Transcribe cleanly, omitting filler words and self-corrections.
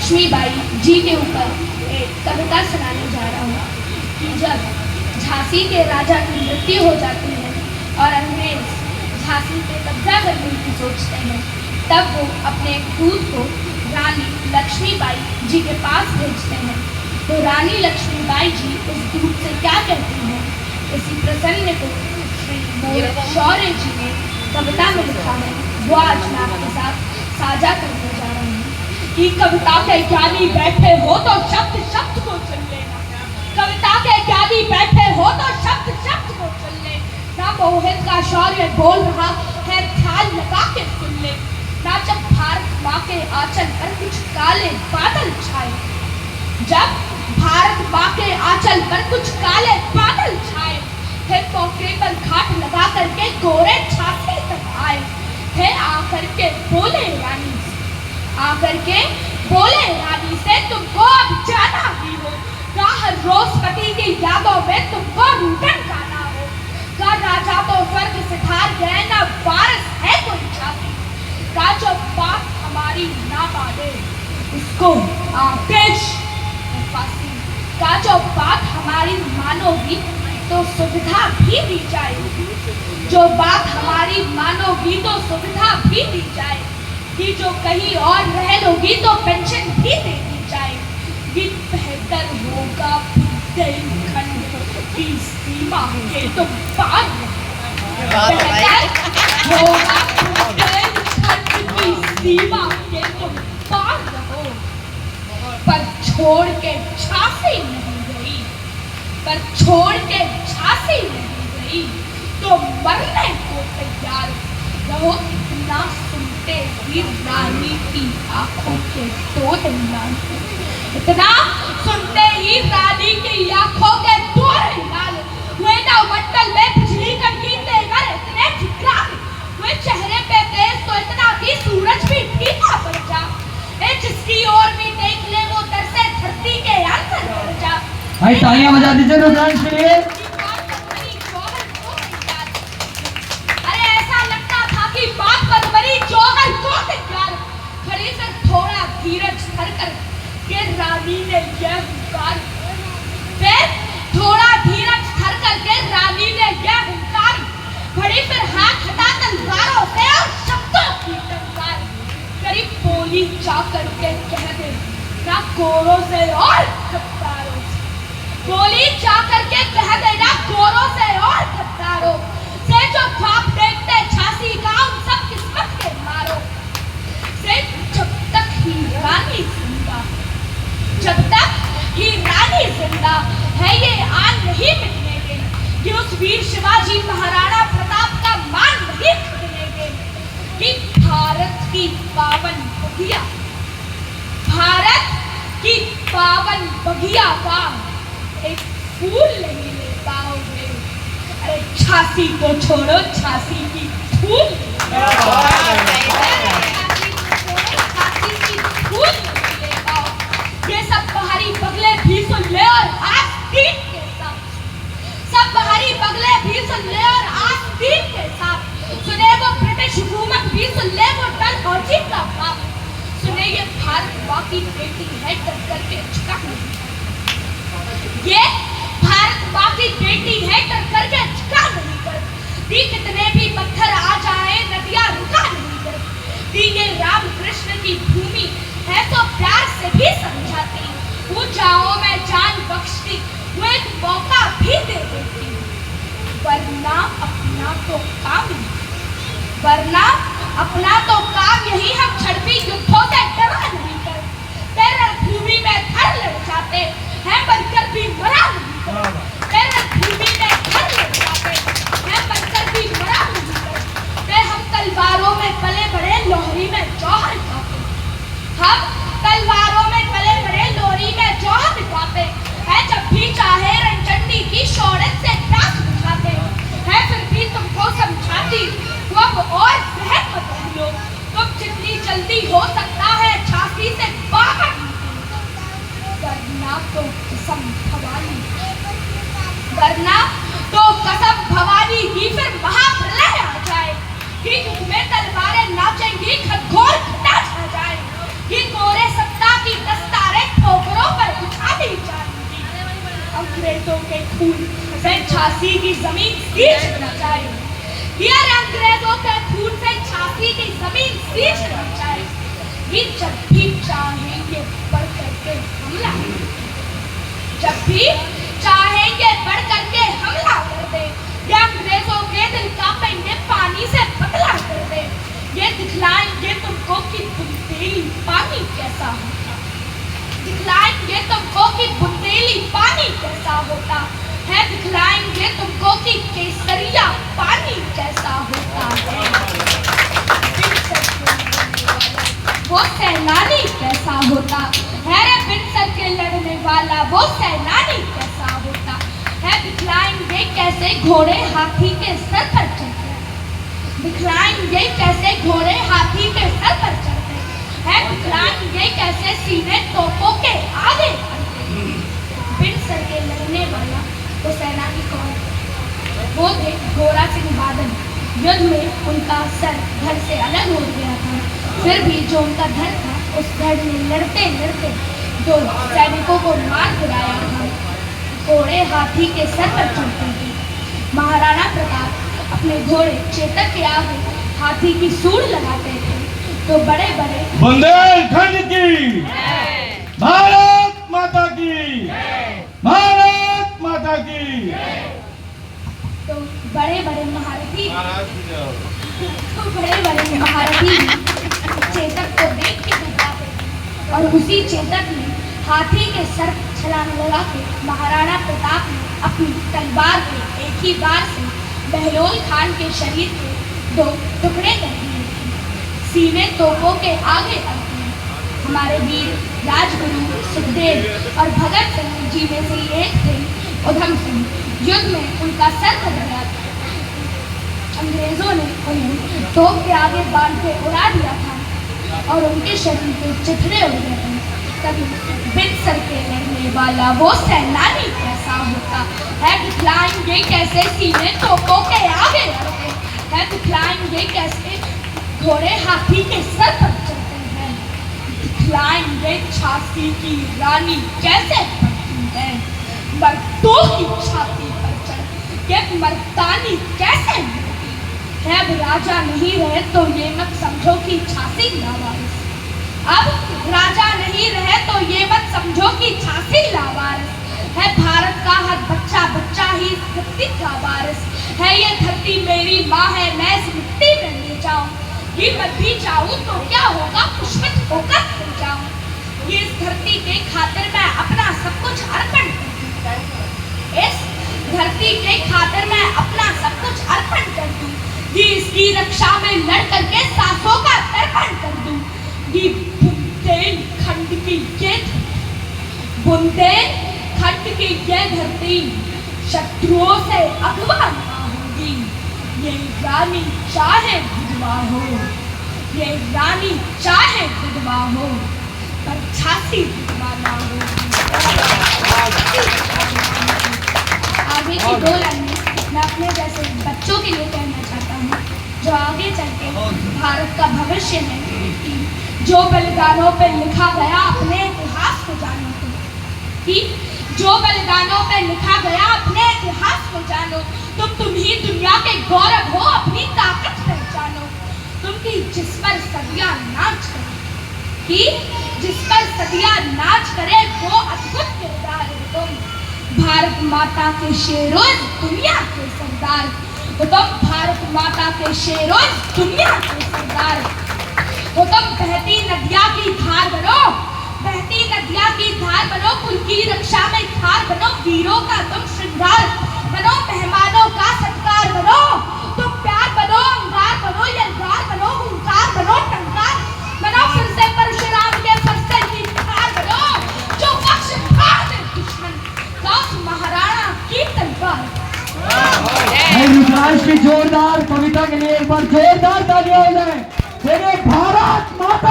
लक्ष्मीबाई जी के ऊपर एक कविता सुनाने जा रहा हूँ कि जब झांसी के राजा की मृत्यु हो जाती है और अंग्रेज झांसी पे कब्जा करने की सोचते हैं, तब वो अपने दूत को रानी लक्ष्मीबाई जी के पास भेजते हैं। तो रानी लक्ष्मीबाई जी उस दूत से क्या कहती हैं, इसी प्रसन्न को श्री शौर्य जी ने कविता में लिखा है, वो आज मैं आपके साथ साझा करने जा रहा हूँ। कि कविता के ज्ञानी बैठे हो तो शब्द शब्द को सुन लेना, कविता के ज्ञानी बैठे हो तो शब्द शब्द को सुन ले। ना मोहित का शौर्य बोल रहा है, ध्यान लगा के सुन ले। ना जब भारत माँ के आंचल पर कुछ काले बादल छाए, जब भारत माँ के आंचल पर कुछ काले बादल छाए, फिर मौके पर घाट लगा करके गोरे झांसी तक आए, फिर आकर के बोले रानी, आकर के बोले रानी से, तुमको अब जाना ही हो, का हर रोज पति की यादों में तुमको रूठन गाना हो, का राजा तो स्वर्ग से धार गए, ना वारस है कोई झांसी, का जो बात हमारी ना माने उसको आदेश फांसी, का जो बात हमारी मानोगी तो सुविधा भी दी जाएगी, जो बात हमारी मानोगी तो सुविधा भी दी जाएगी, कि जो कहीं और रह लोगी तो पेंशन भी दे दी जाएगी। बेहतर होगा बुंदेलखंड की सीमा के तुम पार रहो, बेहतर होगा बुंदेलखंड की सीमा के तुम पार रहो। पर छोड़ के झांसी नहीं गई, पर छोड़ के झांसी नहीं गई, तो मरने को तैयार रहो। इतना सुनते ही रानी की आंखों के दो लाल, इतना सुनते ही रानी की आंखों के दो लाल हुए, ना मंडल में बिजली कड़कीते कर इतने ठिकरार हुए, चेहरे पे तेज तो इतना कि सूरज भी फीका पड़ जा, जिसकी ओर भी देख ले वो तरसे धरती के अंदर पड़ जा। भाई तालियां बजा दीजिए ना डांस के लिए। बात पर बड़ी जौहर को तैयार खड़ी से थोड़ा धीरज धर कर के रानी ने यह हुंकार, फिर थोड़ा धीरज धर कर के रानी ने यह हुंकार खड़ी, फिर हाथ हटा तलवारों से और शब्दों की टंकार करी, बोली जाकर के कह दे ना गोरों से और गद्दारों से, बोली जाकर के कह दे ना गोरों से और गद्दारों से, जो ख्वाब देखते झांसी का उन सब किस्मत के मारो से, जब तक ही रानी जिंदा, जब तक ही रानी जिंदा है ये आन नहीं मिटने देंगे, कि उस वीर शिवाजी महाराणा प्रताप का मान नहीं छूटने देंगे, कि भारत की पावन बगिया, भारत की पावन बगिया का एक फूल नहीं ले पाओगे। अरे झांसी को छोड़ो, झांसी की फूल, झांसी की फूल ले पाओ। ये सब बाहरी बगले भी सुन ले और आस्तीन के साथ, सब बाहरी बगले भी सुन ले और आस्तीन के साथ सुने, वो ब्रिटिश हुकूमत भी सुन ले, वो डलहौजी का बाप सुने, ये भारत माँ की बेटी है डर करके झुका नहीं, ये भारत माँ की बेटी है डर करके झुका नहीं कर दी, कितने भी पत्थर आ जाए नदियाँ रुका नहीं कर दी, ये राम कृष्ण की भूमि है तो प्यार से भी समझाती, ऊंचाओं में जान बख्शती, वो एक मौका भी दे देती, वरना अपना तो काम, वरना अपना तो काम यही, हम झड़पी युद्धों से डरा नहीं कर, तेरे भूमि में घर लड़ जाते हैं बनकर भी मरा नहीं कर, तेरे भूमि में घर लड़ जाते हैं बनकर भी मरा नहीं कर, ते हम तलवारों में पले बड़े लोहरी में जौहर गाते, हम तलवारों में पले बड़े लोहरी में जौहर गाते हैं, जब भी चाहे रणचंडी की शौर्य से प्यास बुझाते हैं, फिर भी तुमको समझाती वो और रहम मत भूलो, तुम जितनी जल्दी हो सकता है झांसी से बाहर निकलो, वरना तो कसम भवानी, वरना तो कसम भवानी की फिर महाप्रलय आ जाए, कि युद्ध में तलवारें नाचेंगी, खटखोर घटा छा जाए, कि गोरे सत्ता की झांसी की जमीन सींच न जाए। ये अंग्रेजों के खून से झांसी की जमीन सींच न जाए। ये जब भी चाहेंगे बढ़ करके हमला, जब भी चाहेंगे बढ़ करके हमला कर दे। ये अंग्रेजों के दिल का पेंगे पानी से पतला कर दे। ये दिखलाएंगे तुमको कि बुंदेली पानी कैसा होता, दिखलाएंगे तुमको कि बुंदेली पानी कैसा होता है, दिखलाएंगे तुमको कि केसरिया पानी कैसा होता है। वो सैलानी कैसा होता है रे, बिन सर के लड़ने वाला वो सैलानी कैसा होता है। दिखलाएंगे कैसे घोड़े हाथी के सर पर चढ़ते हैं, दिखलाएंगे कैसे घोड़े हाथी के सर पर चढ़ते हैं, दिखलाएंगे कैसे सीने तोपों के आगे बढ़ते हैं। बिन सर के लड़ने वाला वो सैलानी कौन? वो थे गोरा सिंह बादल। युद्ध में उनका सर धड़ से अलग हो गया था, फिर भी जो उनका धड़ था उस धड़ ने लड़ते लड़ते दो सैनिकों को मार गिराया था। घोड़े हाथी के सर पर चढ़ते थे। महाराणा प्रताप अपने घोड़े चेतक के आगे हाथी की सूंड लगाते थे तो बड़े बड़े बुंदेलखंड की भारत माता की, भारत माता की, तो बड़े बड़े महारथी चेतक को देख के घबराते थे और उसी चेतक ने हाथी के सर छलांग लगा के महाराणा प्रताप ने अपनी तलवार के एक ही बार से बहलोल खान के शरीर के 2 टुकड़े कर दिए थे। सीने तोपों के आगे रख दिए। हमारे वीर राजगुरु सुखदेव और भगत सिंह जी में से एक थे उधम सिंह। युद्ध में उनका सर कट गया था। अंग्रेजों ने उन्हें तोप के आगे बांध के उड़ा दिया था और उनके शरीर के चिथड़े उड़ गए थे। तभी बिन सर के लड़ने वाला वो सैलानी कैसा होता है, दिखलाएंगे कैसे सीने तोपों के आगे लड़ते हैं, दिखलाएंगे कैसे घोड़े हाथी के सर पर चढ़ते हैं, दिखलाएंगे झांसी की रानी कैसे पड़ती है, मर्दों की छाती पर चढ़ के मर्दानी कैसे है। अब राजा नहीं रहे तो ये मत समझो कि झांसी लावारिस, अब राजा नहीं रहे तो ये मत समझो कि झांसी लावारिस है। भारत का हर बच्चा बच्चा ही इस धरती का वारिस है। ये धरती मेरी माँ है, मैं इस मिट्टी में ले जाऊं, ये मर भी जाऊं तो क्या होगा, पुष्पित होकर खिल जाऊं। ये इस धरती के खातिर मैं अपना सब कुछ अर्पण कर दूं, इस धरती के खातिर मैं अपना सब कुछ अर्पण कर दूं। ये इसकी रक्षा में लड़ करके सांसों का तर्पण कर दूं। ये बुंदेलखंड की ये बुंदेलखंड की ये धरती शत्रुओं से अगवा ना होगी। ये रानी चाहे विधवा हो, ये रानी चाहे विधवा हो, पर झांसी विधवा ना होगी। आगे की 2 लाइनें मैं अपने जैसे बच्चों के लिए कहना चाहता हूँ जो आगे चल के भारत का भविष्य है। जो बलिदानों पे लिखा गया अपने इतिहास को जानो तुम, कि जो बलिदानों पे लिखा गया अपने इतिहास को जानो। तुम ही दुनिया के गौरव हो, अपनी ताकत पहचानो। तुम की जिस पर सदियां नाच करे, कि जिस पर सदियां नाच करे वो अद्भुत किरदार है तुम। भारत माता के शेरों दुनिया के सरदार, तो तुम भारत माता के शेरों दुनिया के सरदार, तो तुम बहती नदिया की धार बनो, बहती नदिया की धार बनो, कुल की रक्षा में धार बनो, वीरों का तुम श्रृंगार बनो, मेहमानों का सत्कार बनो। तुम प्यार बनो, अंगार बनो, यलगार बनो, हुंकार बनो, टंकार बनो, फिर से परशुराम के फरसे की धार बनो, जो वक्ष फाड़ दे दुश्मन का उस महाराणा की तलवार। रुद्रांश की जोरदार कविता के लिए एक बार जोरदार तालियां हो जाए। भारत माता